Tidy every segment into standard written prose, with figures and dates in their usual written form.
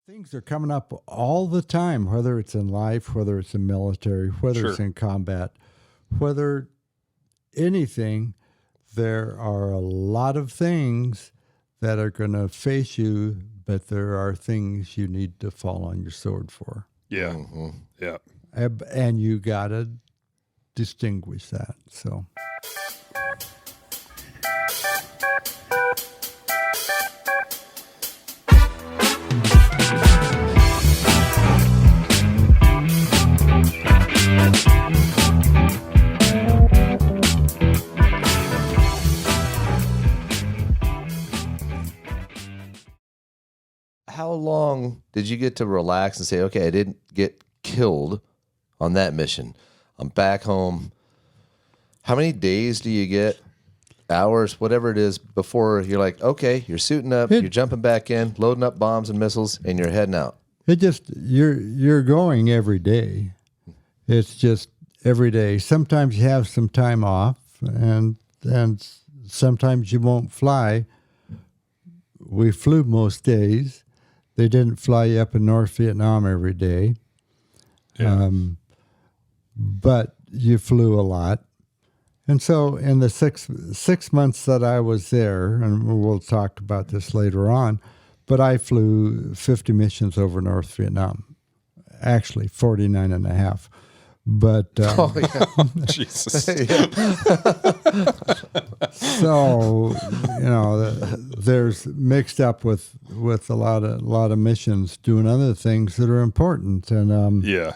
Things are coming up all the time, whether it's in life, whether it's in military, whether Sure. it's in combat, whether anything. There are a lot of things that are going to face you, but there are things you need to fall on your sword for. Yeah. Yeah. And you got to distinguish that. So. How long did you get to relax and say, okay, I didn't get killed on that mission. I'm back home. How many days do you get, hours, whatever it is, before you're like, okay, you're suiting up, you're jumping back in, loading up bombs and missiles, and you're heading out? It just, you're going every day. It's just every day. Sometimes you have some time off, and sometimes you won't fly. We flew most days. They didn't fly you up in North Vietnam every day. Yeah. But you flew a lot. And so in the six months that I was there, and we'll talk about this later on, but I flew 50 missions over North Vietnam. Actually, 49 and a half. But Oh, yeah. Jesus. so, there's mixed up with a lot of missions doing other things that are important. And Yeah.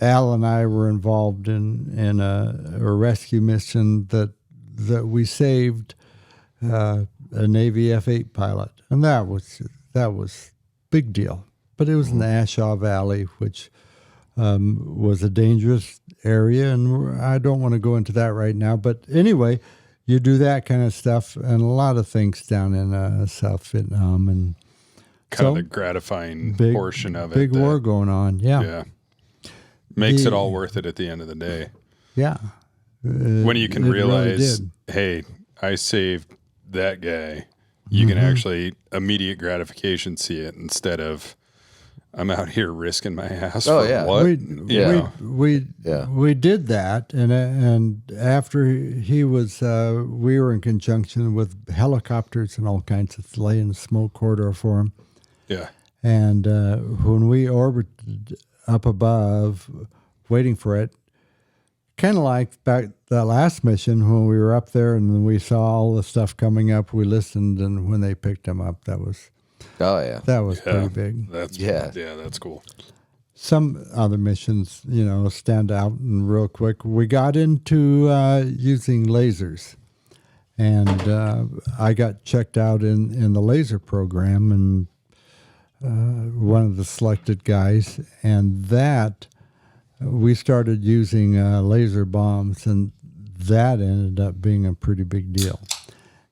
Al and I were involved in a rescue mission that we saved a Navy F-8 pilot, and that was big deal. But it was in the Ashaw Valley, which was a dangerous area, and I don't want to go into that right now. But anyway, you do that kind of stuff, and a lot of things down in South Vietnam, and Kind of so the gratifying big, portion of it. big war going on. Yeah. Makes it all worth it at the end of the day. Yeah. When you can It really realize, did. hey, I saved that guy, you can actually immediate gratification see it instead of I'm out here risking my ass Oh, for yeah. what? We did that, and after he was, we were in conjunction with helicopters and all kinds of laying a smoke corridor for him. Yeah. And when we orbited up above, waiting for it, kind of like back that last mission when we were up there and we saw all the stuff coming up, we listened, and when they picked him up, that was pretty big. That's cool. Some other missions, stand out and real quick. We got into using lasers, and I got checked out in the laser program, and one of the selected guys, and that we started using laser bombs, and that ended up being a pretty big deal.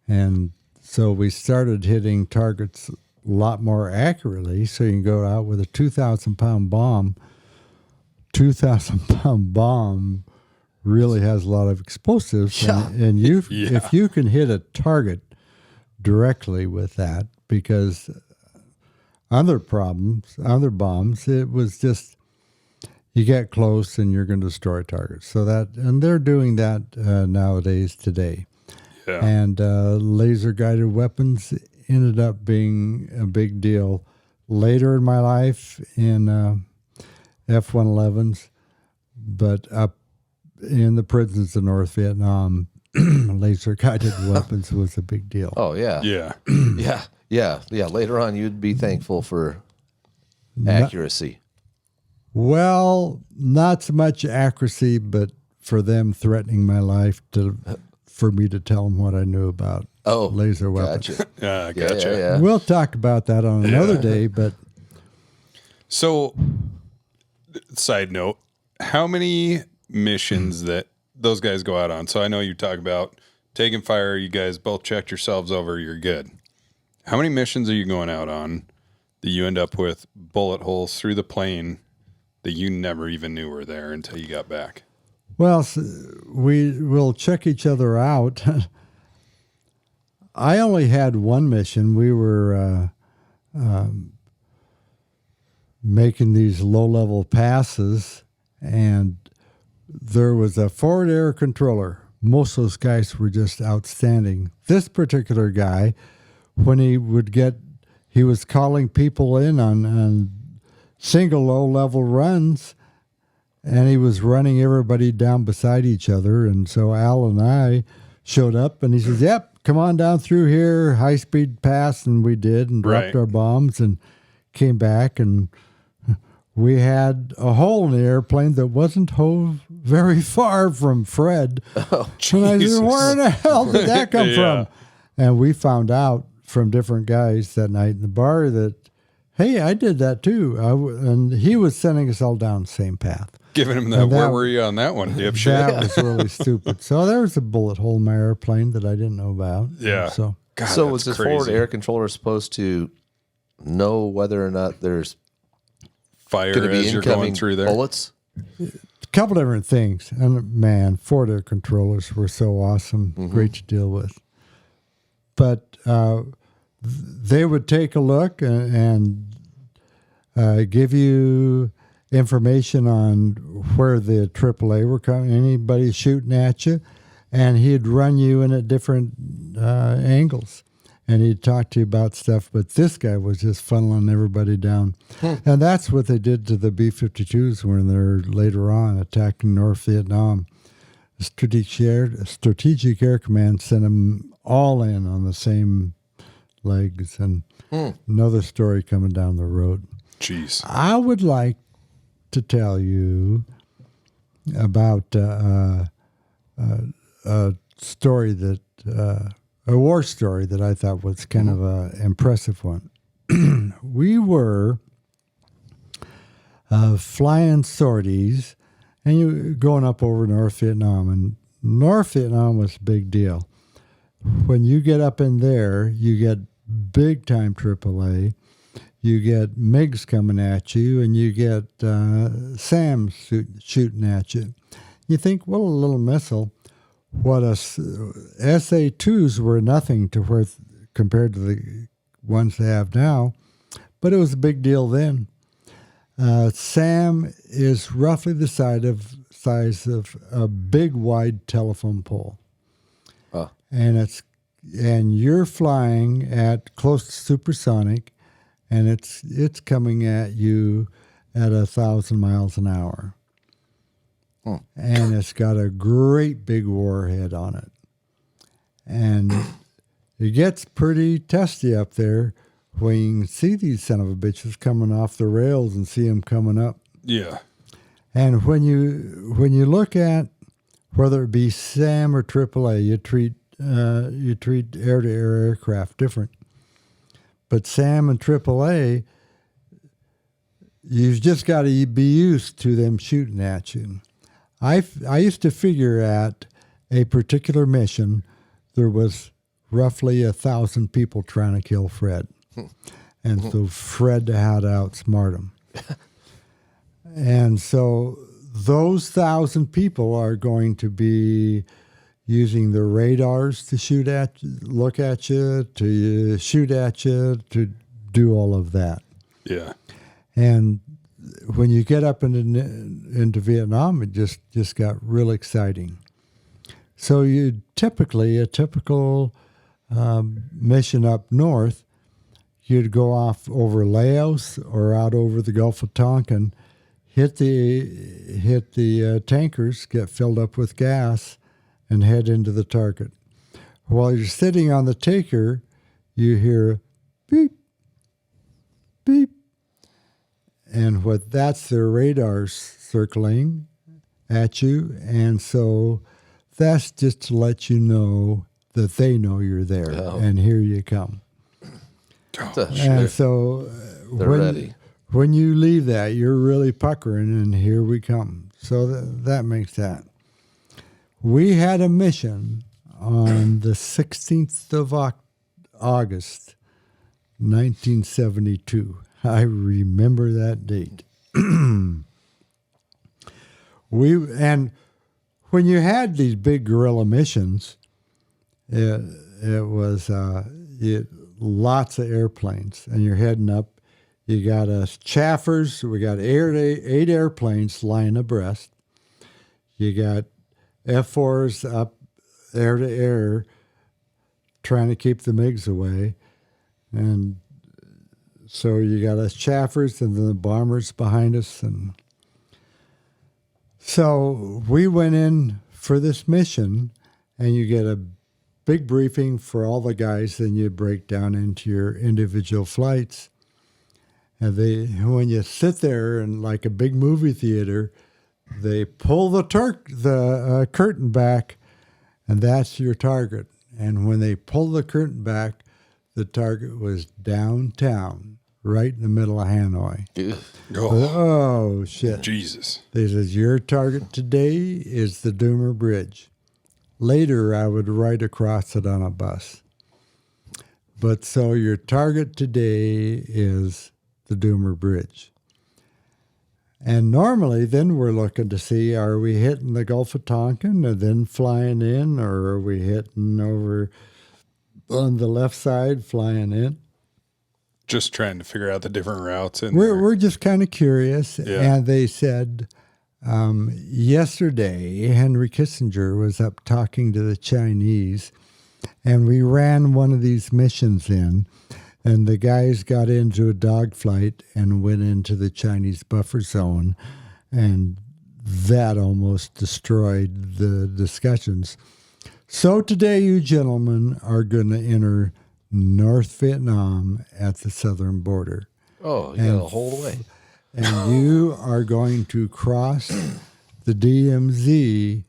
And so we started hitting targets a lot more accurately, so you can go out with a 2,000-pound bomb. 2,000-pound bomb really has a lot of explosives, and if you can hit a target directly with that, because other bombs, it was just you get close and you're going to destroy targets. So and they're doing that nowadays today. Yeah. And laser guided weapons ended up being a big deal later in my life in F-111s, but up in the prisons of North Vietnam, laser guided weapons was a big deal. Oh, yeah. Yeah. Yeah. Later on, you'd be thankful for accuracy. Well, not so much accuracy, but for them threatening my life for me to tell them what I knew about laser weapons. Gotcha. Gotcha. Yeah. We'll talk about that on another day, but So, side note, how many missions that those guys go out on? So I know you talk about taking fire. You guys both checked yourselves over. You're good. How many missions are you going out on that you end up with bullet holes through the plane that you never even knew were there until you got back? well, we will check each other out. I only had one mission. We were making these low-level passes, and there was a forward air controller. Most of those guys were just outstanding. This particular guy, when he was calling people in on single low-level runs, and he was running everybody down beside each other. And so Al and I showed up, and he says, yep, come on down through here, high-speed pass, and we did, and dropped our bombs, and came back, and we had a hole in the airplane that wasn't very far from Fred. Oh, and I said, where the hell did that come from? And we found out from different guys that night in the bar that, hey, I did that too. And he was sending us all down the same path. Giving him that, where were you on that one, dipshit? That was really stupid. So there was a bullet hole in my airplane that I didn't know about. Yeah. So, God, so was this crazy. forward air controller supposed to know whether or not there's fire going to be as you're going incoming through there? bullets? a couple different things. And man, forward air controllers were so awesome, great to deal with. But they would take a look and give you information on where the AAA were coming, anybody shooting at you, and he'd run you in at different angles, and he'd talk to you about stuff. But this guy was just funneling everybody down. And that's what they did to the B-52s when they're later on attacking North Vietnam. Strategic Air Command sent them all in on the same legs, and another story coming down the road. Jeez. I would like to tell you about a story that a war story that I thought was kind of an impressive one. We were flying sorties, and you going up over North Vietnam, and North Vietnam was a big deal. When you get up in there, you get big time AAA. You get MiGs coming at you, and you get SAMs shooting at you. You think, well, a little missile. What SA-2s were nothing to where compared to the ones they have now, but it was a big deal then. SAM is roughly the size of a big, wide telephone pole. Oh. And you're flying at close to supersonic, and it's coming at you at 1,000 miles an hour. And it's got a great big warhead on it. And it gets pretty testy up there when you can see these son of a bitches coming off the rails and see them coming up. Yeah. And when you look at whether it be SAM or AAA, you treat air-to-air aircraft different. But SAM and AAA, you've just got to be used to them shooting at you. I used to figure at a particular mission, there was roughly 1,000 people trying to kill Fred. And so Fred had to outsmart him. And so those 1,000 people are going to be using the radars to look at you, to shoot at you, to do all of that. Yeah. And when you get up into Vietnam, it just got real exciting. So a typical mission up north, you'd go off over Laos or out over the Gulf of Tonkin, hit the tankers, get filled up with gas, and head into the target. While you're sitting on the tanker, you hear beep, beep. And that's their radars circling at you. And so that's just to let you know that they know you're there. Oh. And here you come. And so when you leave that, you're really puckering, and here we come. So that makes that. We had a mission on the 16th of August, 1972. I remember that date. And when you had these big guerrilla missions, it was lots of airplanes, and you're heading up. You got chaffers. We got 8 airplanes flying abreast. You got F-4s up air to air, trying to keep the MiGs away. And so you got us chaffers and then the bombers behind us. And so we went in for this mission, and you get a big briefing for all the guys, then you break down into your individual flights. And when you sit there in like a big movie theater, they pull the curtain back, and that's your target. And when they pulled the curtain back, the target was downtown, right in the middle of Hanoi. Oh shit. Jesus. They says, your target today is the Doomer Bridge. Later, I would ride across it on a bus. But so your target today is the Doomer Bridge. And normally, then we're looking to see, are we hitting the Gulf of Tonkin and then flying in, or are we hitting over on the left side, flying in? Just trying to figure out the different routes. We're just kind of curious. Yeah. And they said, yesterday, Henry Kissinger was up talking to the Chinese, and we ran one of these missions in, and the guys got into a dogfight and went into the Chinese buffer zone, and that almost destroyed the discussions. So today, you gentlemen are going to enter North Vietnam at the southern border. Oh, you got a whole way. And you are going to cross the DMZ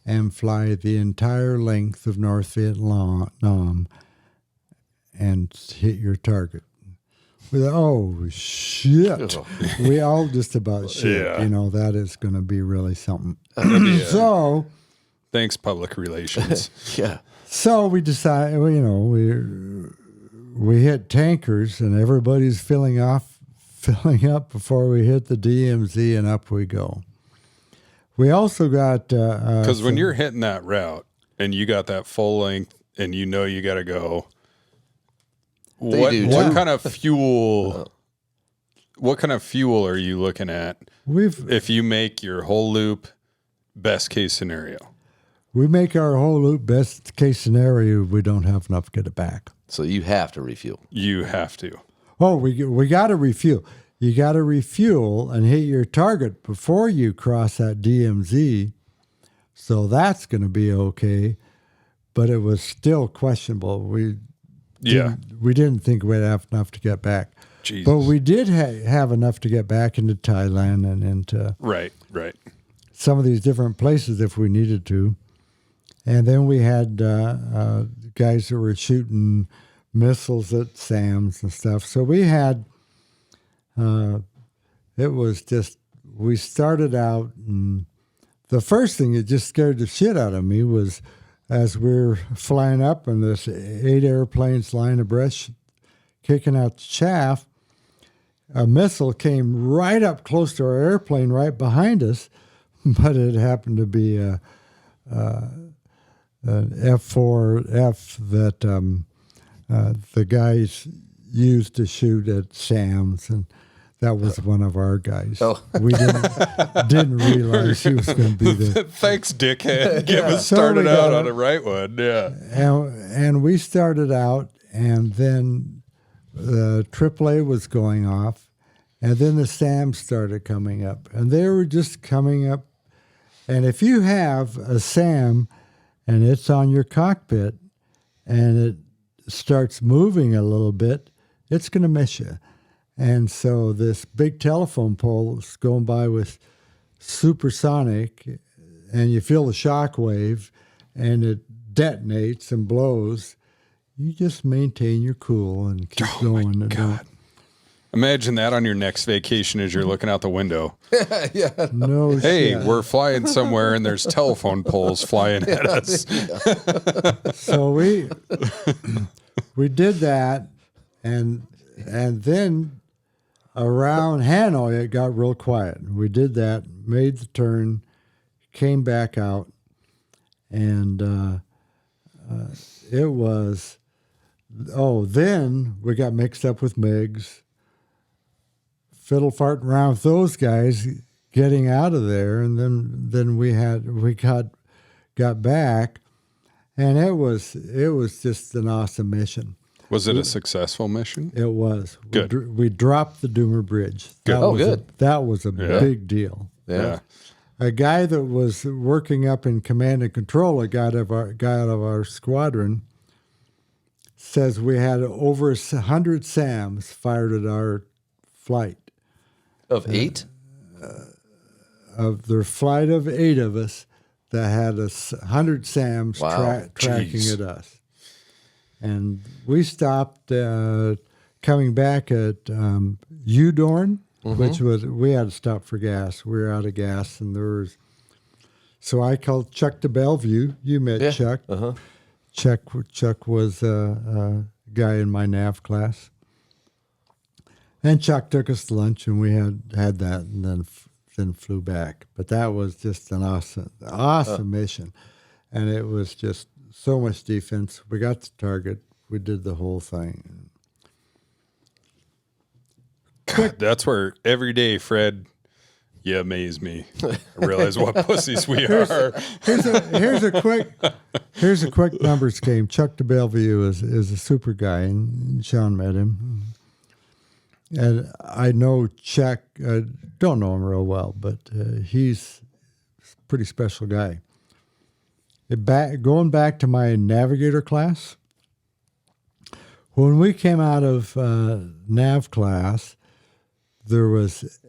and fly the entire length of North Vietnam and hit your target. Oh, shit. We all just about shit. Yeah. You know, that is going to be really something. Yeah. So, Thanks, public relations. Yeah. so we decided, we hit tankers, and everybody's filling up before we hit the DMZ, and up we go. We also got Because when you're hitting that route and you got that full length and you know you got to go, what kind of fuel? What kind of fuel are you looking at? If you make your whole loop, best case scenario. We make our whole loop best case scenario. We don't have enough to get it back. So you have to refuel. You have to. Oh, we got to refuel. You got to refuel and hit your target before you cross that DMZ. So that's going to be okay. But it was still questionable. We didn't think we'd have enough to get back. Jesus. But we did have enough to get back into Thailand and into Right. some of these different places if we needed to. And then we had guys that were shooting missiles at SAMs and stuff. So we had, it was just, we started out, and the first thing that just scared the shit out of me was as we were flying up and this 8 airplanes lying abreast, kicking out the chaff, a missile came right up close to our airplane right behind us, but it happened to be an F-4F that the guys used to shoot at SAMs, and that was one of our guys. Oh. We didn't realize he was going to be there. Thanks, dickhead. Get us started out on the right one. Yeah. And we started out, and then the AAA was going off, and then the SAMs started coming up, and they were just coming up. And if you have a SAM and it's on your cockpit and it starts moving a little bit, it's going to miss you. And so this big telephone pole is going by with supersonic, and you feel the shock wave, and it detonates and blows. You just maintain your cool and keep going. My God. Imagine that on your next vacation as you're looking out the window. Yeah. No Hey, shit. we're flying somewhere and there's telephone poles flying at us. So we did that, and then around Hanoi it got real quiet. We did that, made the turn, came back out, and it was then we got mixed up with MiGs, fiddle farting around with those guys, getting out of there, and then we got back, and it was just an awesome mission. Was it a successful mission? It was. Good. We dropped the Doomer Bridge. Good. Good. That was a big deal. Yeah. A guy that was working up in command and control, a guy out of our squadron, says we had over 100 SAMs fired at our flight. Of 8? Of their flight of 8 of us, that had 100 SAMs Wow. tracking Jeez. at us. And we stopped coming back at Udorn, which was, we had to stop for gas. We were out of gas, and so I called Chuck to Bellevue. You met Chuck. Uh-huh. Chuck was a guy in my nav class. And Chuck took us to lunch, and we had that, and then flew back. But that was just an awesome mission. And it was just so much defense. We got the target. We did the whole thing. God, that's where every day, Fred, you amaze me. I realize what pussies we are. Here's a quick numbers game. Chuck de Bellevue is a super guy, and Sean met him. And I know Chuck, don't know him real well, but he's a pretty special guy. Going back to my navigator class, when we came out of nav class, there was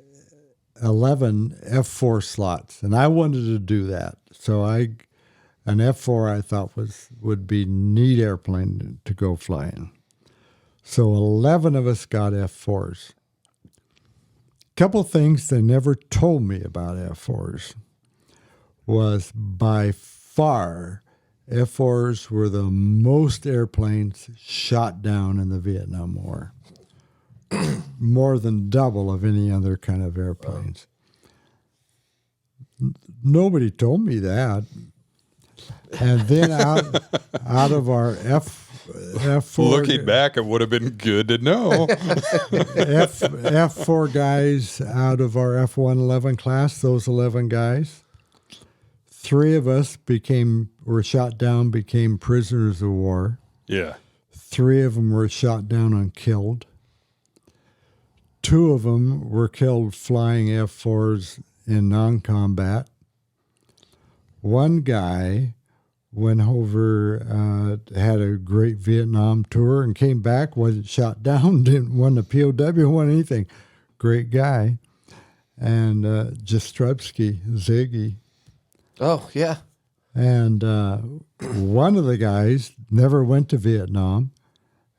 11 F4 slots, and I wanted to do that. So an F4 I thought would be neat airplane to go flying. So 11 of us got F4s. Couple things they never told me about F4s was by far F4s were the most airplanes shot down in the Vietnam War. More than double of any other kind of airplanes. Nobody told me that. And then out of our F4... Looking back, it would have been good to know. F4 guys out of our F111 class, those 11 guys, 3 of us were shot down, became prisoners of war. Yeah. 3 of them were shot down and killed. 2 of them were killed flying F4s in non-combat. 1 guy went over, had a great Vietnam tour and came back, wasn't shot down, didn't win a POW, won anything. Great guy. And Jastrzebski, Ziggy. Oh, yeah. And one of the guys never went to Vietnam.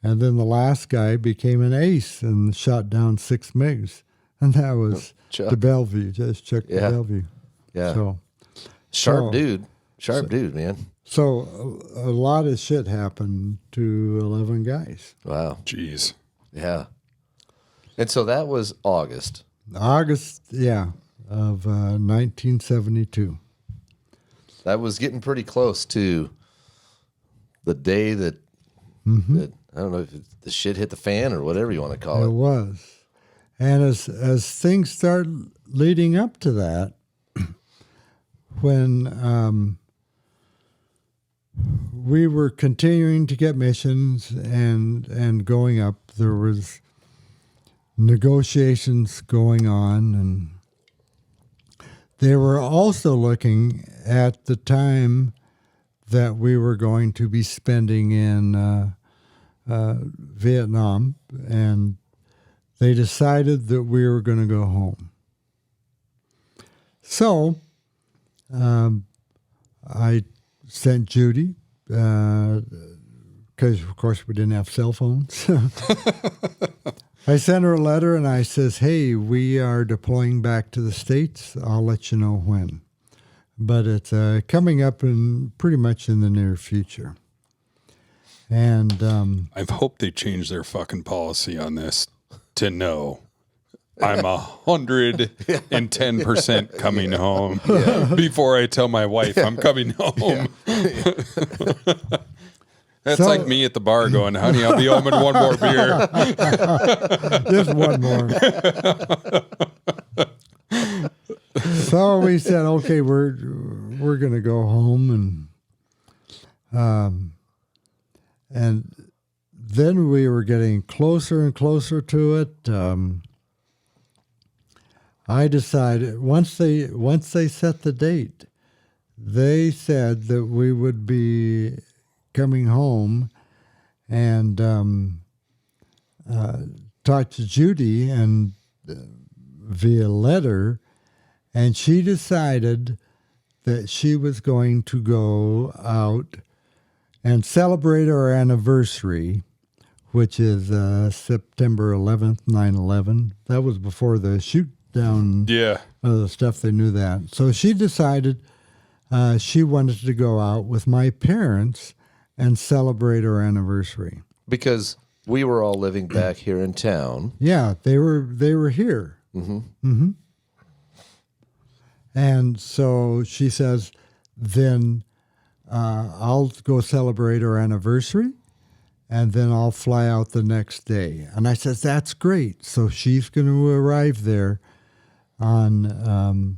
And then the last guy became an ace and shot down 6 MiGs. And that was Chuck. de Bellevue, just Chuck de Yeah. Bellevue. Yeah. So, Sharp dude, man. So a lot of shit happened to 11 guys. Wow. Jeez. Yeah. And so that was August. August, of 1972. That was getting pretty close to the day that, that I don't know if the shit hit the fan or whatever you want to call It it. was. And as things start leading up to that, when we were continuing to get missions and going up, there was negotiations going on, and they were also looking at the time that we were going to be spending in Vietnam, and they decided that we were going to go home. So I sent Judy, because of course we didn't have cell phones. I sent her a letter and I says, hey, we are deploying back to the States. I'll let you know when. But it's coming up pretty much in the near future. And I hope they change their fucking policy on this to know I'm 110% coming home before I tell my wife I'm coming home. That's So- like me at the bar going, honey, I'll be home in one more beer. Just one more. So we said, okay, we're gonna go home, and then we were getting closer and closer to it. I decided once they set the date, they said that we would be coming home, and talked to Judy and via letter, and she decided that she was going to go out and celebrate our anniversary, which is September 11th, 9/11. That was before the shoot down Yeah. the stuff. They knew that. So she decided she wanted to go out with my parents and celebrate our anniversary. Because we were all living back here in town. Yeah, they were here. And so she says, then I'll go celebrate our anniversary, and then I'll fly out the next day. And I says, that's great. So she's going to arrive there on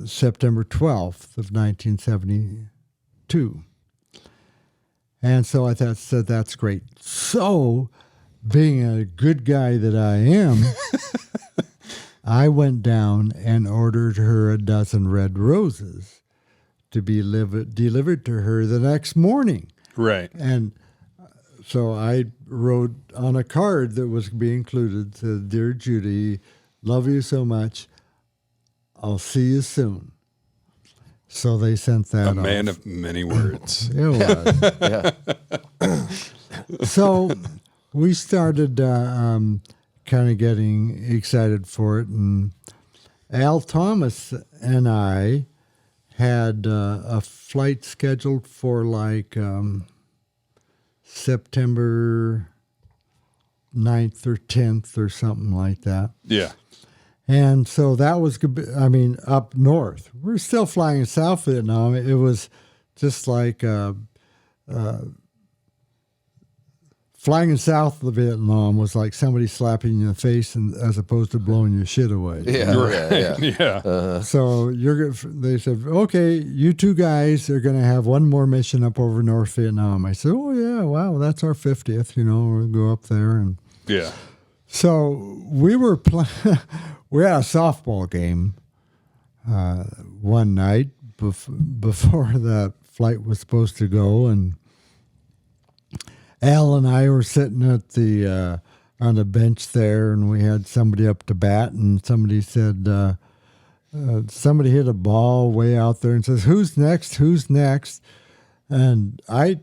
September 12th of 1972. And so I said, that's great. So, being a good guy that I am, I went down and ordered her a dozen red roses to be delivered to her the next morning. Right. And so I wrote on a card that was to be included, said, Dear Judy, love you so much. I'll see you soon. So they sent that A off. man of many words. It was. Yeah. So we started kind of getting excited for it, and Al Thomas and I had a flight scheduled for like September 9th or 10th or something like that. Yeah. And so that was, up north. We're still flying in South Vietnam. It was just like flying in South of Vietnam was like somebody slapping you in the face, as opposed to blowing your shit away. Yeah. Yeah. So they said, okay, you two guys are going to have one more mission up over North Vietnam. I said, oh yeah, wow, that's our 50th. We'll go up there. And Yeah. so we were we had a softball game one night before that flight was supposed to go, and Al and I were sitting at the on the bench there, and we had somebody up to bat, and somebody said, somebody hit a ball way out there and says, "Who's next? Who's next?" And Al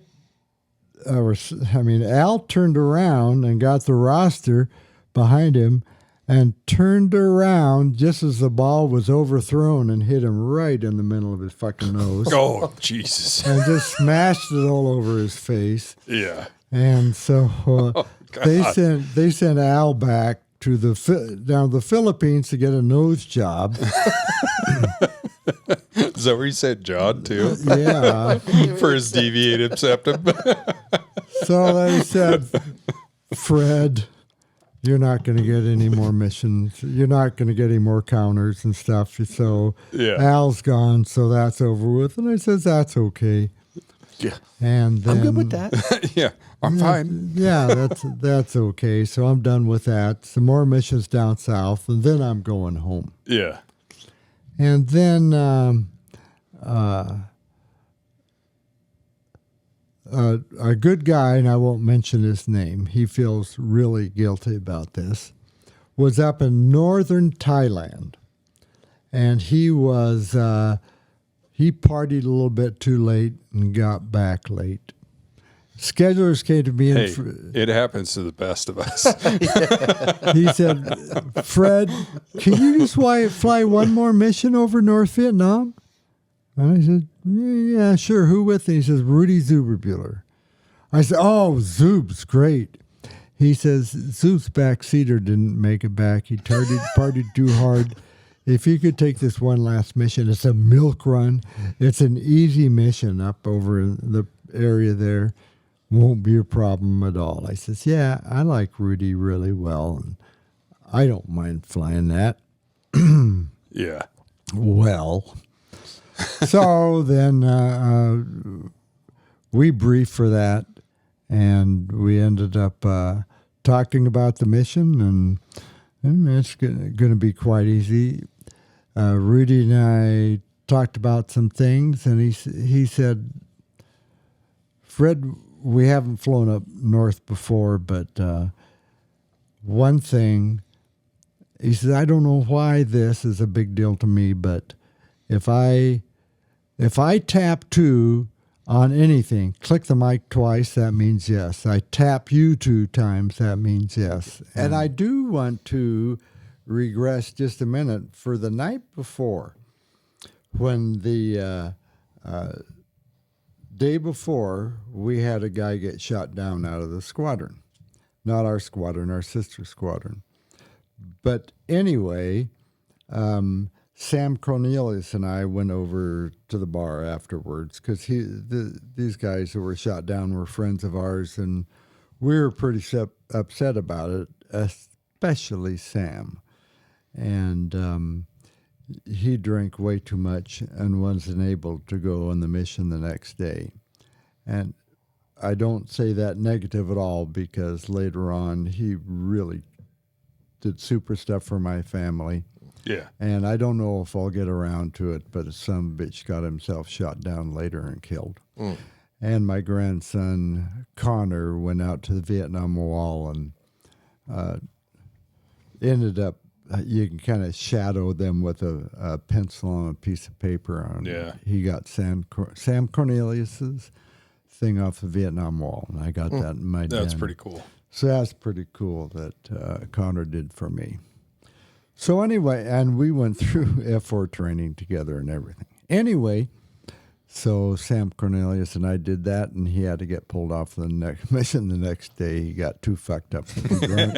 turned around and got the roster behind him and turned around just as the ball was overthrown and hit him right in the middle of his fucking nose. Oh, Jesus. And just smashed it all over his face. Yeah. And so they sent Al back to down to the Philippines to get a nose job. Is that where he said John, too? Yeah. For his deviated septum? So they said, Fred, you're not going to get any more missions. You're not going to get any more counters and stuff. So Yeah. Al's gone, so that's over with. And I says, that's okay. Yeah. And then, I'm good with that. Yeah. I'm fine. Yeah, that's okay. So I'm done with that. Some more missions down south, and then I'm going home. Yeah. And then a good guy, and I won't mention his name, he feels really guilty about this, was up in northern Thailand. And he partied a little bit too late and got back late. Schedulers came to me Hey, and it happens to the best of us. he said, Fred, can you just fly one more mission over North Vietnam? And I said, yeah, sure. Who with? And he says, Rudy Zuberbuehler. I said, oh, Zub's great. He says, Zub's backseater didn't make it back. He partied too hard. If you could take this one last mission, it's a milk run. It's an easy mission up over in the area there. Won't be a problem at all. I says, yeah, I like Rudy really well, and I don't mind flying that. Yeah. Well, so then we briefed for that, and we ended up talking about the mission, and it's going to be quite easy. Rudy and I talked about some things, and he said, Fred, we haven't flown up north before, but one thing, he says, I don't know why this is a big deal to me, but if I tap 2 on anything, click the mic twice, that means yes. I tap you 2 times, that means yes. And I do want to regress just a minute for the night before, when the day before, we had a guy get shot down out of the squadron. Not our squadron, our sister squadron. But anyway, Sam Cornelius and I went over to the bar afterwards because these guys who were shot down were friends of ours, and we were pretty upset about it, especially Sam. And he drank way too much and wasn't able to go on the mission the next day. And I don't say that negative at all, because later on he really did super stuff for my family. Yeah. And I don't know if I'll get around to it, but some bitch got himself shot down later and killed. And my grandson, Connor, went out to the Vietnam Wall and ended up, you can kind of shadow them with a pencil on a piece of paper. Yeah. He got Sam Cornelius's thing off the Vietnam Wall, and I got that in my den. That's pretty cool. So that's pretty cool that Connor did for me. So anyway, and we went through F4 training together and everything. Anyway, so Sam Cornelius and I did that, and he had to get pulled off the next mission the next day. He got too fucked up to be drunk.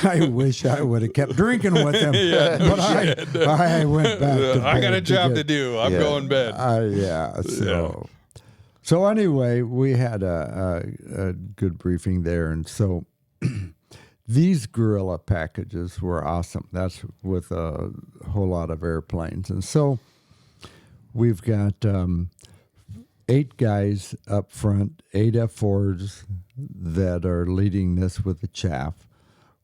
I wish I would have kept drinking with him, but I went back to I got bed a job to get- do. I'm going bed. So anyway, we had a good briefing there, and so these guerrilla packages were awesome. That's with a whole lot of airplanes, and so we've got 8 guys up front, 8 F4s that are leading this with the chaff.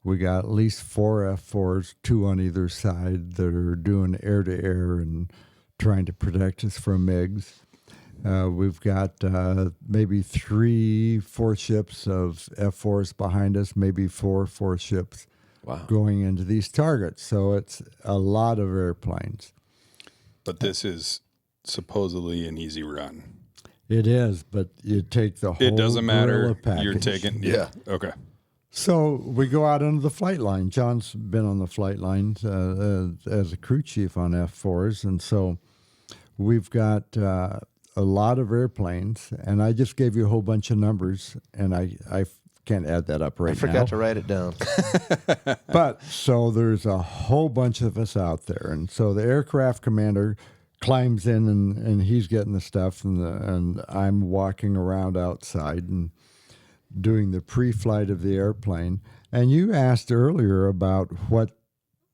We got at least 4 F4s, 2 on either side, that are doing air-to-air and trying to protect us from MiGs. We've got maybe 3-4 ships of F4s behind us, maybe 4 ships going into these targets. So it's a lot of airplanes. But this is supposedly an easy run. It is, but you take the whole It doesn't matter. guerrilla package. You're taking. Yeah. Okay. So we go out onto the flight line. John's been on the flight lines as a crew chief on F4s, and so we've got a lot of airplanes, and I just gave you a whole bunch of numbers, and I can't add that up right now. I forgot to write it down. But so there's a whole bunch of us out there, and so the aircraft commander climbs in, and he's getting the stuff, and I'm walking around outside and doing the pre-flight of the airplane. And you asked earlier about what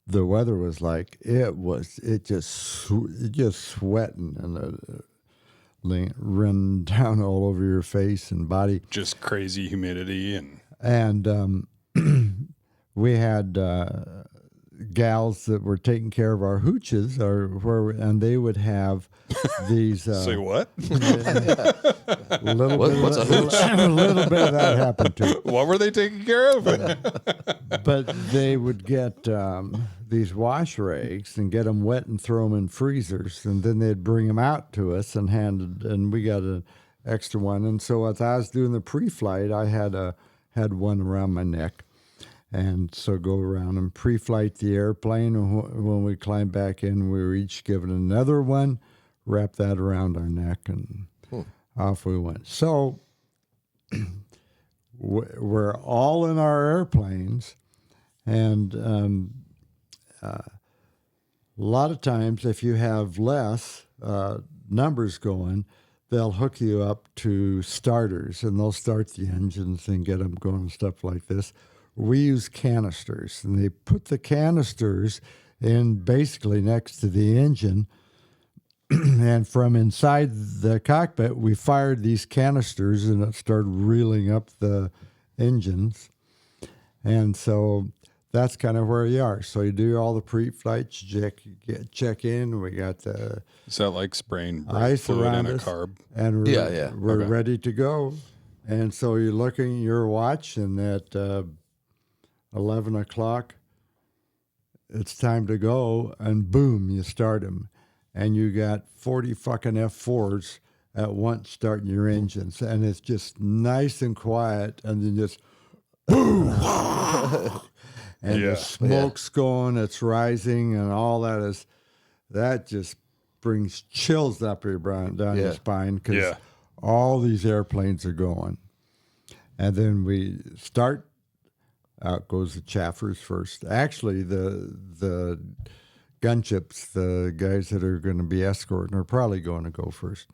the weather was like. It just sweating and running down all over your face and body. Just crazy humidity and We had gals that were taking care of our hooches, and they would have these. say what? A little What's a hooch? A little bit of that happened too. What were they taking care of? But they would get these wash rags and get them wet and throw them in freezers, and then they'd bring them out to us and we got an extra one. And so as I was doing the pre-flight, I had one around my neck. And so go around and pre-flight the airplane. And when we climbed back in, we were each given another one, wrap that around our neck, and off we went. So we're all in our airplanes, and a lot of times if you have less numbers going, they'll hook you up to starters, and they'll start the engines and get them going and stuff like this. We use canisters, and they put the canisters in basically next to the engine. And from inside the cockpit, we fired these canisters, and it started reeling up the engines. And so that's kind of where you are. So you do all the pre-flight check in. We got the Is that like spraying brake ice fluid around in a us, carb? and we're Okay. ready to go. And so you're looking at your watch, and at 11 o'clock, it's time to go, and boom, you start them. And you got 40 fucking F4s at once starting your engines. And it's just nice and quiet, and then just boom. And Yeah. the smoke's going, it's rising, and all that just brings chills up your down your spine, because Yeah. all these airplanes are going. And then we start. Out goes the chaffers first. Actually, the gunships, the guys that are going to be escorting, are probably going to go first.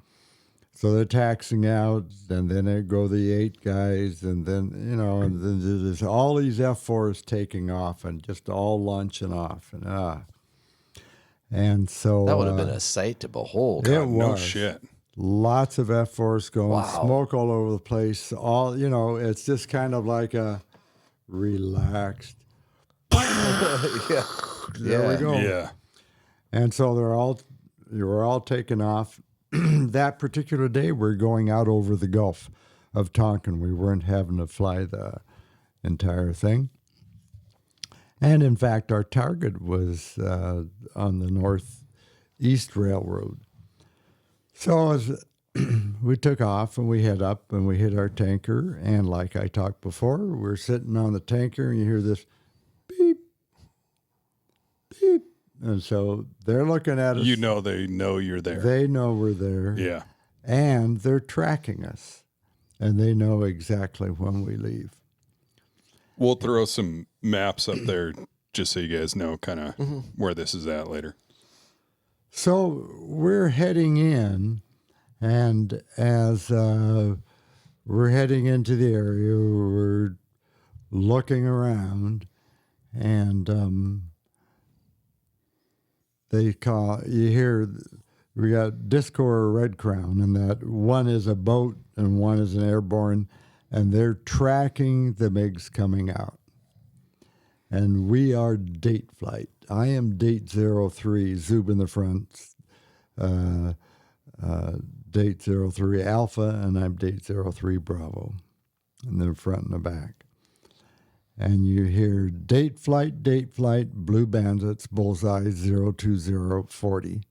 So they're taxing out, and then they go the 8 guys, and then and then there's all these F4s taking off and just all launching off, and so That would have been a sight to behold. it No was. shit. Lots of F4s going, Wow. smoke all over the place. All it's just kind of like a relaxed. Yeah. There we go. Yeah. And so you were all taken off. That particular day, we're going out over the Gulf of Tonkin. We weren't having to fly the entire thing. And in fact, our target was on the Northeast Railroad. So as we took off, and we head up, and we hit our tanker. And like I talked before, we're sitting on the tanker, and you hear this beep, beep. And so they're looking at us. They know you're there. They know we're there. Yeah. And they're tracking us. And they know exactly when we leave. We'll throw some maps up there just so you guys know kind of where this is at later. So we're heading in, and as we're heading into the area, we're looking around, and you hear, we got Discor or Red Crown, and that one is a boat and one is an airborne, and they're tracking the MiGs coming out. And we are date flight. I am date 03, Zub in the front, date 03 Alpha, and I'm date 03 Bravo in the front and the back. And you hear date flight, Blue Bandits, bullseye 02040.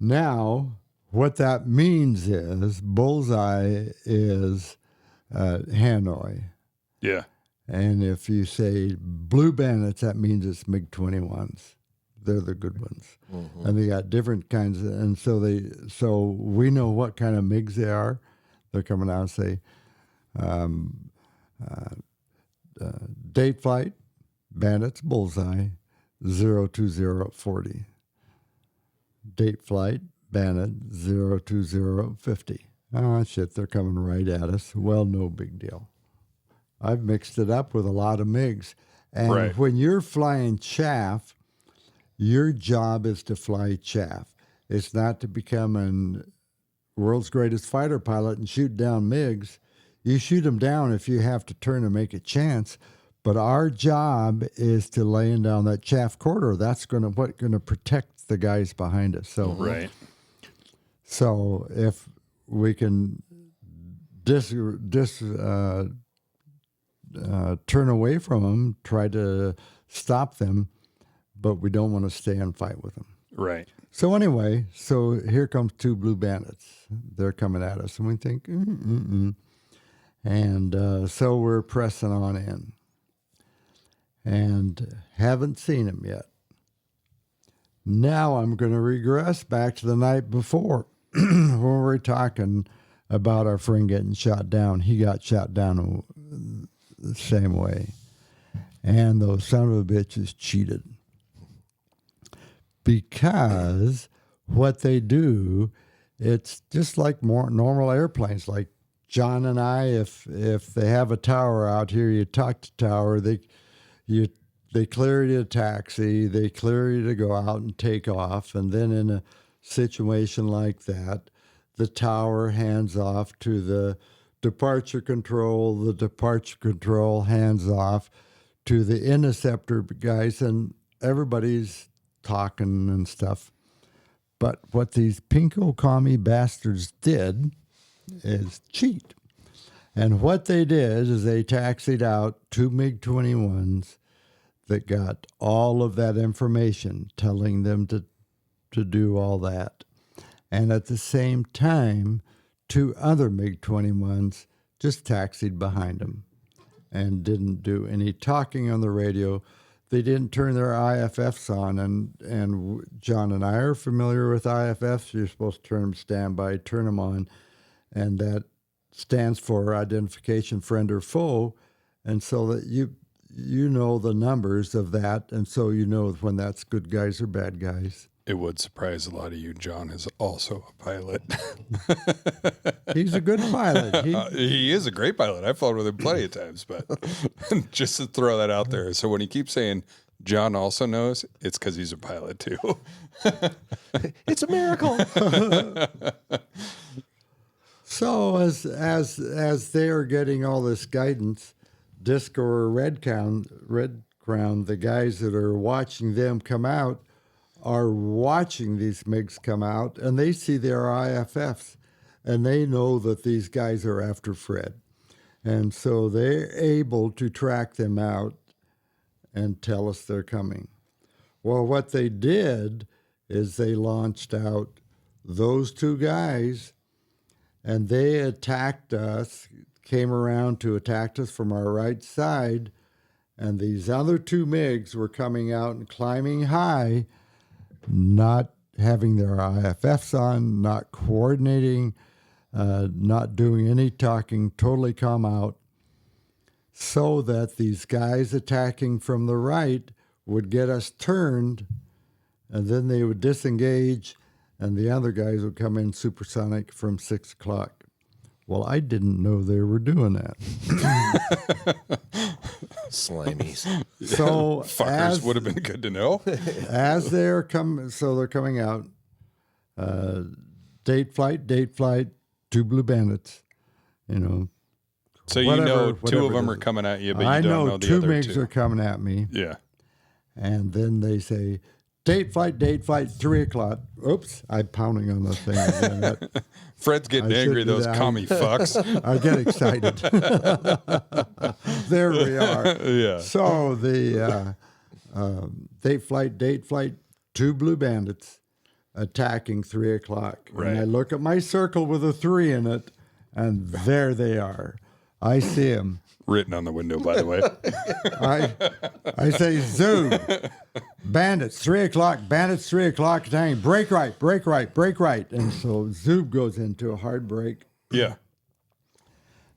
Now, what that means is bullseye is Hanoi. Yeah. And if you say Blue Bandits, that means it's MiG-21s. They're the good ones. Mm-hmm. And they got different kinds and so we know what kind of MiGs they are. They're coming out and say, date flight, Bandits, bullseye, 02040. Date flight, Bandit, 02050. Oh, shit, they're coming right at us. Well, no big deal. I've mixed it up with a lot of MiGs. And when you're flying chaff, your job is to fly chaff. It's not to become a world's greatest fighter pilot and shoot down MiGs. You shoot them down if you have to turn and make a chance. But our job is to laying down that chaff corridor. That's going to protect the guys behind us. So So if we can turn away from them, try to stop them, but we don't want to stay and fight with them. Right. So anyway, here comes 2 Blue Bandits. They're coming at us, and we think, And so we're pressing on in, and haven't seen them yet. Now I'm going to regress back to the night before when we were talking about our friend getting shot down. He got shot down the same way. And those son of a bitches cheated. Because what they do it's just like more normal airplanes. Like John and I, if they have a tower out here, you talk to tower. They clear you to taxi. They clear you to go out and take off. And then in a situation like that, the tower hands off to the departure control. The departure control hands off to the interceptor guys, and everybody's talking and stuff. But what these pinko commie bastards did is cheat. And what they did is they taxied out 2 MiG-21s that got all of that information, telling them to do all that. And at the same time, 2 other MiG-21s just taxied behind them and didn't do any talking on the radio. They didn't turn their IFFs on, and John and I are familiar with IFFs. You're supposed to turn them standby, turn them on, and that stands for identification friend or foe, and so that you know the numbers of that, and so you know when that's good guys or bad guys. It would surprise a lot of you. John is also a pilot. He's a good pilot. He is a great pilot. I've flown with him plenty of times, but just to throw that out there. So when he keeps saying John also knows, it's because he's a pilot too. It's a miracle. So as they are getting all this guidance, Disco or Red Crown, the guys that are watching them come out, are watching these MiGs come out, and they see their IFFs, and they know that these guys are after Fred. And so they're able to track them out and tell us they're coming. Well, what they did is they launched out those 2 guys, and they attacked us, came around to attack us from our right side, and these other 2 MiGs were coming out and climbing high, not having their IFFs on, not coordinating, not doing any talking, totally come out, so that these guys attacking from the right would get us turned, and then they would disengage, and the other guys would come in supersonic from 6 o'clock. Well, I didn't know they were doing that. Slimies. So Fuckers would have been good to know. As they're they're coming out. Date flight, 2 Blue Bandits. So whatever, 2 of them are coming at you, but you I don't know know the 2 other MiGs 2. are coming at me, Yeah. and then they say, date flight, 3 o'clock. Oops, I'm pounding on the thing again. Fred's getting I should angry, do those that. commie fucks. I get excited. There we are. Yeah. So the date flight, 2 Blue Bandits attacking 3 o'clock. Right. And I look at my circle with a 3 in it, and there they are. I see them. Written on the window, by the way. I say, zoom. Bandits, 3 o'clock. Bandits, 3 o'clock. Attacking. Break right. And so Zoob goes into a hard break. Yeah.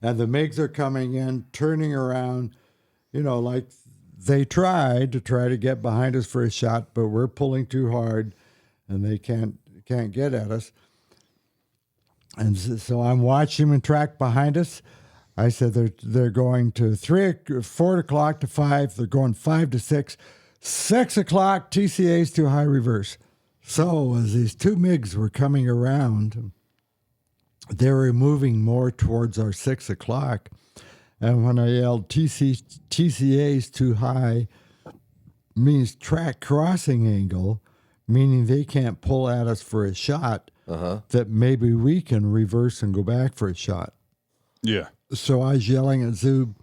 And the MiGs are coming in, turning around, like they tried to get behind us for a shot, but we're pulling too hard, and they can't get at us. And so I'm watching them track behind us. I said they're going to 4 o'clock to 5. They're going 5 to 6. 6 o'clock, TCA's too high reverse. So as these 2 MiGs were coming around, they were moving more towards our 6 o'clock. And when I yelled TCA's too high, means track crossing angle, meaning they can't pull at us for a shot, that maybe we can reverse and go back for a shot. Yeah. So I was yelling at Zoob,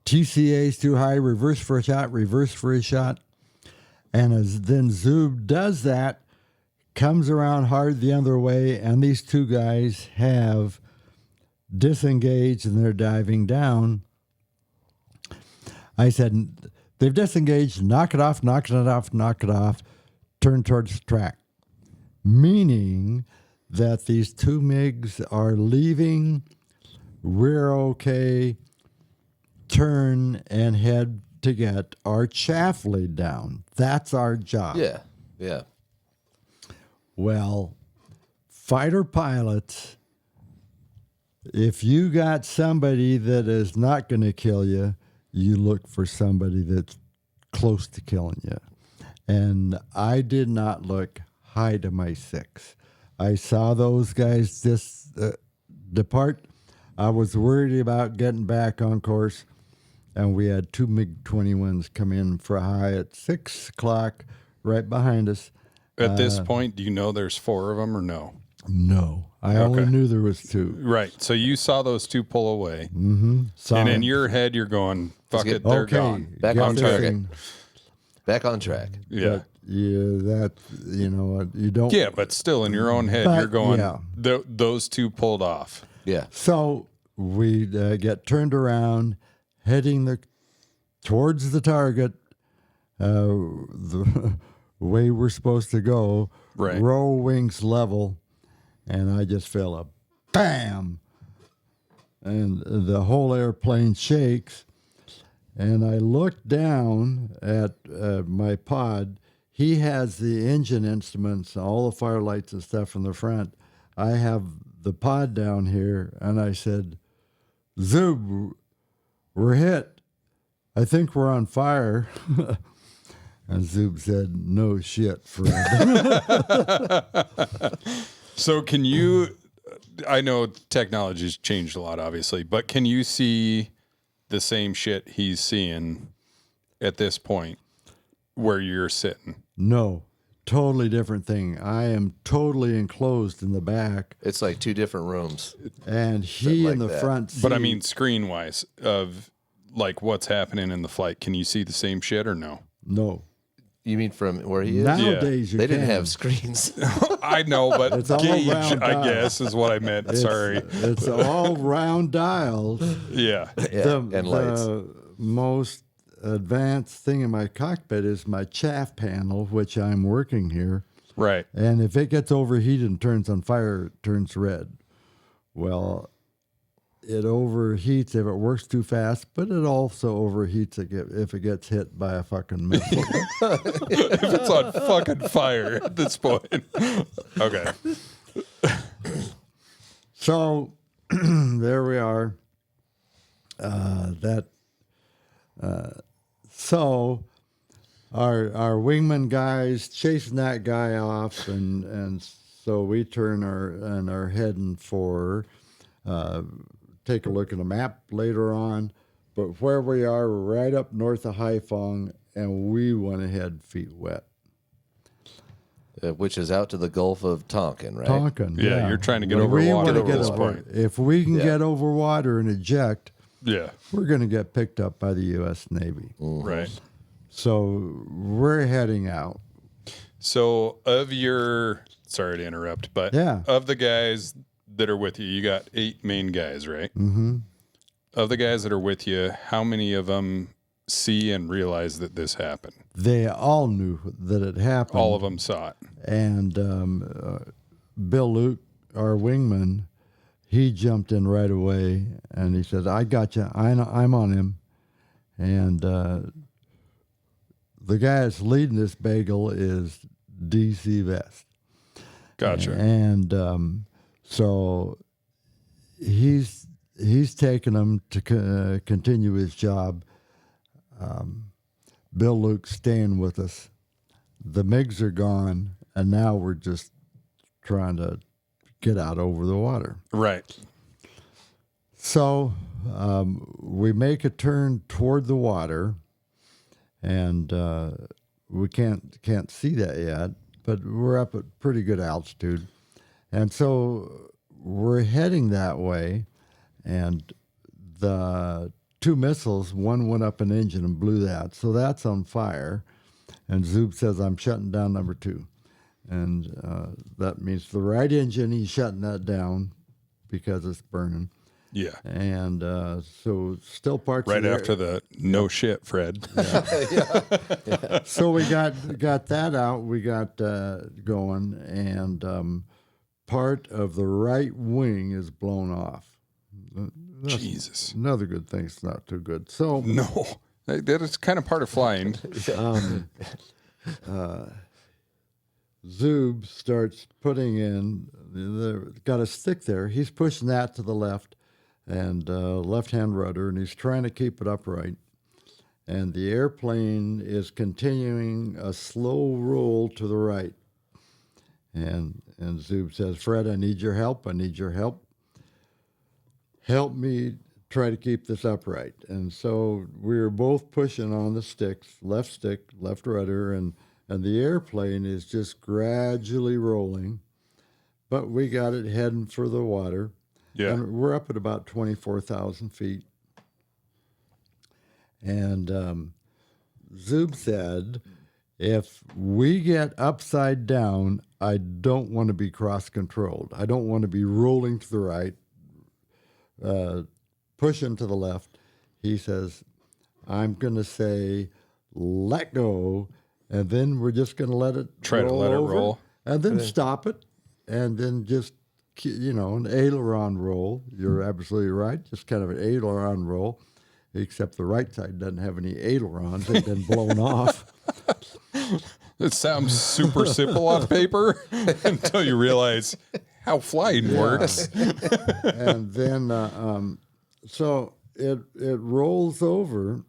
TCA's too high, reverse for a shot. And as then Zoob does that, comes around hard the other way, and these 2 guys have disengaged and they're diving down. I said, they've disengaged, knock it off, turn towards the track. Meaning that these 2 MiGs are leaving. We're okay, turn and head to get our chaff laid down. That's our job. Yeah. Well, fighter pilots, if you got somebody that is not going to kill you, you look for somebody that's close to killing you. And I did not look high to my six. I saw those guys just depart. I was worried about getting back on course, and we had two MiG-21s come in for high at 6 o'clock right behind us. At this point, do you know there's 4 of them or no? No, I only knew there was 2. Right. So you saw those 2 pull away. Saw And in it. your head, you're going, fuck it, they're Okay, gone. Back get on this track. thing. Back on track. Yeah. But that, you know what, you don't. Yeah, but still in your own head, But, you're going, yeah. those 2 pulled off. Yeah. So we get turned around, heading towards the target, the way we're supposed to go. Right. Row wings level, and I just feel a bam, and the whole airplane shakes. And I look down at my pod. He has the engine instruments, all the fire lights and stuff in the front. I have the pod down here, and I said, Zub, we're hit. I think we're on fire. And Zub said, no shit, Fred. So can you, I know technology's changed a lot, obviously, but can you see the same shit he's seeing at this point where you're sitting? No, totally different thing. I am totally enclosed in the back, It's like 2 different rooms. and he like in the that. front seat. But I mean, screen wise, of like what's happening in the flight, can you see the same shit or no? no. You mean from where he is? Nowadays, you They didn't can. have screens. I know, but It's all gauge, around I dial. guess, is what I meant. Sorry. It's all round dials. Yeah. Yeah, and lights. The most advanced thing in my cockpit is my chaff panel, which I'm working here. Right. And if it gets overheated and turns on fire, it turns red. Well, it overheats if it works too fast, but it also overheats if it gets hit by a fucking missile. If it's on fucking fire at this point. Okay. So there we are. So our wingman guys chasing that guy off, and so we turn our heading for take a look at a map later on. But where we are, we're right up north of Haiphong, and we went ahead feet wet. Which is out to the Gulf of Tonkin, right? Tonkin, Yeah, you're trying to get When over we water wanna at get this over- point. If we can Yeah. get over water and eject, Yeah. we're going to get picked up by the U.S. Navy. Right. So we're heading out. So sorry to interrupt, but Yeah. of the guys that are with you, you got 8 main guys, right? Mm-hmm. Of the guys that are with you, how many of them see and realize that this happened? They all knew that it happened. All of them saw it. And Bill Luke, our wingman, he jumped in right away, and he said, I got you. I'm on him. And the guy that's leading this bagel is D.C. Vest. Gotcha. And so he's taken him to continue his job. Bill Luke's staying with us. The MiGs are gone, and now we're just trying to get out over the water. Right. So we make a turn toward the water, and we can't see that yet, but we're up at pretty good altitude. And so we're heading that way, and the 2 missiles, one went up an engine and blew that. So that's on fire. And Zub says, I'm shutting down number 2. And that means the right engine, he's shutting that down because it's burning. Yeah. And so still parts Right of the after the no shit, Fred. So we got that out. We got going, and part of the right wing is blown off. That's Jesus. another good thing. It's not too good. So No. That is kind of part of flying. Zub starts putting in, got a stick there. He's pushing that to the left and left-hand rudder, and he's trying to keep it upright. And the airplane is continuing a slow roll to the right. And Zub says, Fred, I need your help. I need your help. Help me try to keep this upright. And so we were both pushing on the sticks, left rudder, and the airplane is just gradually rolling. But we got it heading for the water. Yeah. And we're up at about 24,000 feet. And Zub said, if we get upside down, I don't want to be cross-controlled. I don't want to be rolling to the right, pushing to the left. He says, I'm going to say, let go, and then we're just going to let it Try to let it roll. and then stop it, and then just, an aileron roll. You're absolutely right. Just kind of an aileron roll, except the right side doesn't have any ailerons. They've been blown off. It sounds super simple on paper until you realize how flying works. And then, so it rolls over,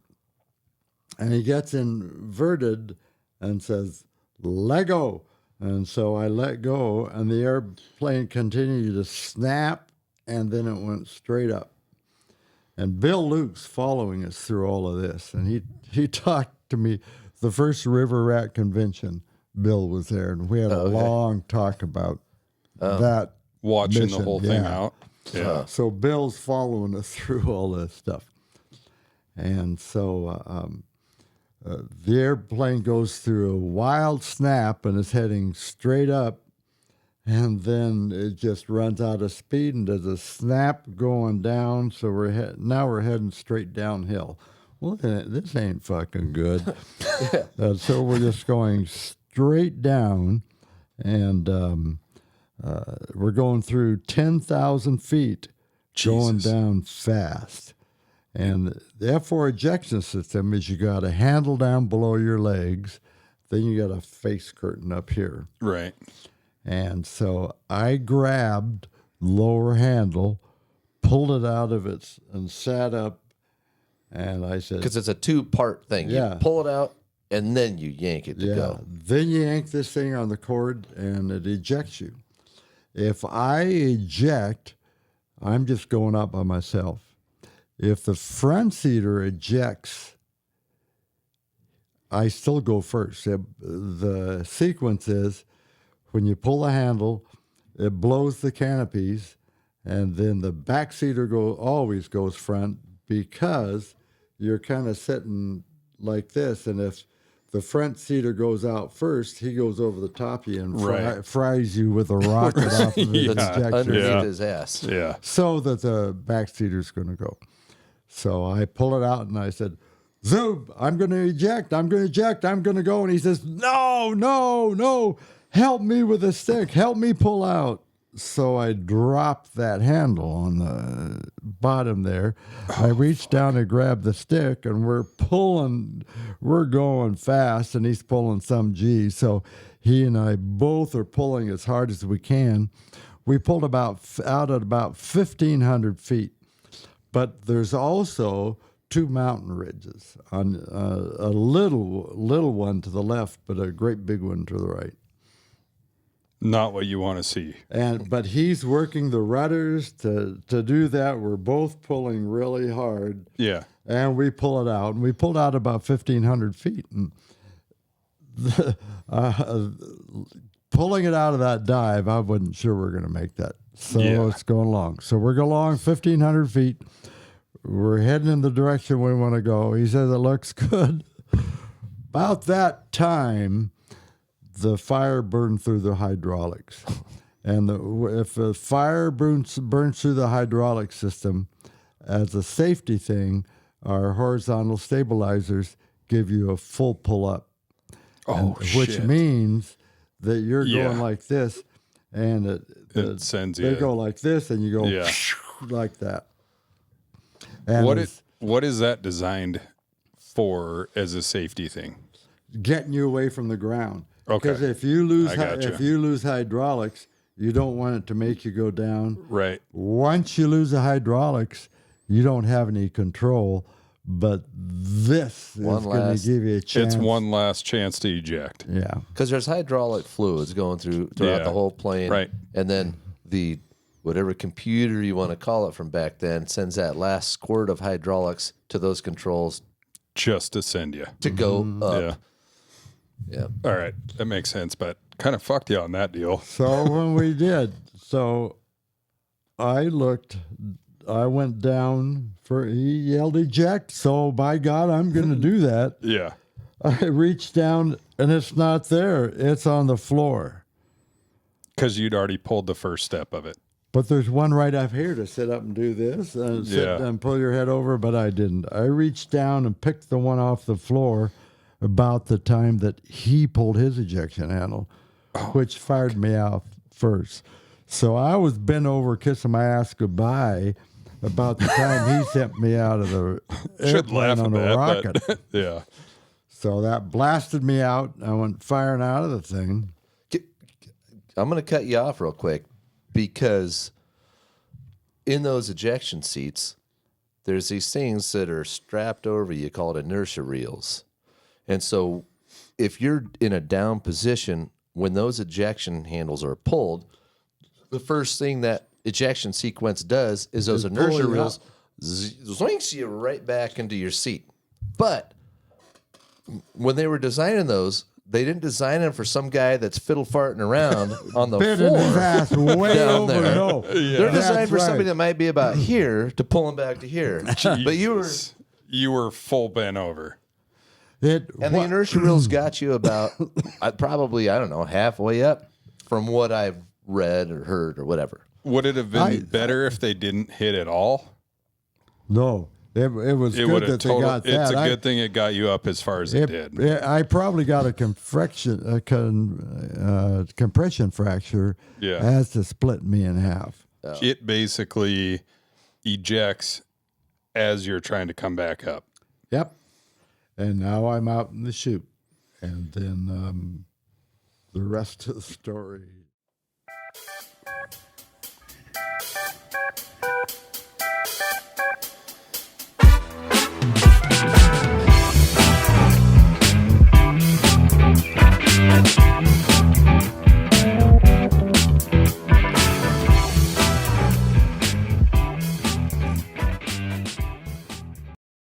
and he gets inverted and says, let go. And so I let go, and the airplane continued to snap, and then it went straight up. And Bill Luke's following us through all of this, and he talked to me. The first River Rat convention, Bill was there, and we had a long talk about that. Watching mission. the whole thing out. Yeah. So Bill's following us through all this stuff. And so the airplane goes through a wild snap and is heading straight up. And then it just runs out of speed and does a snap going down. So now we're heading straight downhill. Well, this ain't fucking good. So we're just going straight down, and we're going through 10,000 feet, going down fast. And the F4 ejection system is you got a handle down below your legs, then you got a face curtain up here. Right. And so I grabbed the lower handle, pulled it out of it, and sat up. And I said, Because it's a 2-part thing. Yeah. You pull it out, and then you yank it to go. Then you yank this thing on the cord, and it ejects you. If I eject, I'm just going up by myself. If the front seater ejects, I still go first. The sequence is when you pull the handle, it blows the canopies, and then the back seater always goes front because you're kind of sitting like this, and if the front seater goes out first, he goes over the top of you and fries you with a rocket off of his injector. Underneath his ass. Yeah. So that the back seater's going to go. So I pull it out and I said, Zub, I'm going to eject. I'm going to eject. I'm going to go. And he says, no. Help me with the stick. Help me pull out. So I dropped that handle on the bottom there. I reached down and grabbed the stick, and we're going fast, and he's pulling some G. So he and I both are pulling as hard as we can. We pulled out at about 1,500 feet. But there's also 2 mountain ridges, on a little one to the left, but a great big one to the right. Not what you want to see. But he's working the rudders to do that. We're both pulling really hard. Yeah. And we pull it out. And we pulled out about 1,500 feet. And pulling it out of that dive, I wasn't sure we were going to make that. So it's going along. So we're going along 1,500 feet. We're heading in the direction we want to go. He says it looks good. About that time, the fire burned through the hydraulics. And if the fire burns through the hydraulic system, as a safety thing, our horizontal stabilizers give you a full pull-up. Which means that you're going like this, and it sends you. They go like this, and you go like that. And what is that designed for as a safety thing? Getting you away from the ground. Okay. Because if you lose I gotcha. if you lose hydraulics, you don't want it to make you go down. Right. Once you lose the hydraulics, you don't have any control. But this is going to give you a chance. It's one last chance to eject. Yeah. Because there's hydraulic fluids going throughout Yeah. the whole plane. Right. And then the whatever computer you want to call it from back then sends that last squirt of hydraulics to those controls Just to send you. to go up. Yeah. Yeah. All right. That makes sense, but kind of fucked you on that deal. So when we did, I went down he yelled eject. So by God, I'm going to do that. Yeah. I reached down and it's not there. It's on the floor. Because you'd already pulled the first step of it. But there's one right up here to sit up and do this and sit Yeah. and pull your head over, but I didn't. I reached down and picked the one off the floor about the time that he pulled his ejection handle, which fired me off first. So I was bent over kissing my ass goodbye about the time he sent me out of the Should laugh airplane at on a that, rocket. but yeah. So that blasted me out. I went firing out of the thing. I'm going to cut you off real quick because in those ejection seats, there's these things that are strapped over you called inertia reels. And so if you're in a down position, when those ejection handles are pulled, the first thing that ejection sequence does is those Just pull inertia you reels up. zoinks you right back into your seat. But when they were designing those, they didn't design them for some guy that's fiddle farting around on the Bit in his floor. ass way down over. there. No, They're That's designed for right. somebody that might be about here to pull them back to here. But You were full bent over. the inertia reels got you about probably, I don't know, halfway up from what I've read or heard or whatever. Would it have been better if they didn't hit at all? No, it was It good would that have they total. got It's that. a good thing it got you up as far as it did. I probably got a compression fracture Yeah. as to split me in half. It basically ejects as you're trying to come back up. Yep. And now I'm out in the chute. And then the rest of the story. Thank you.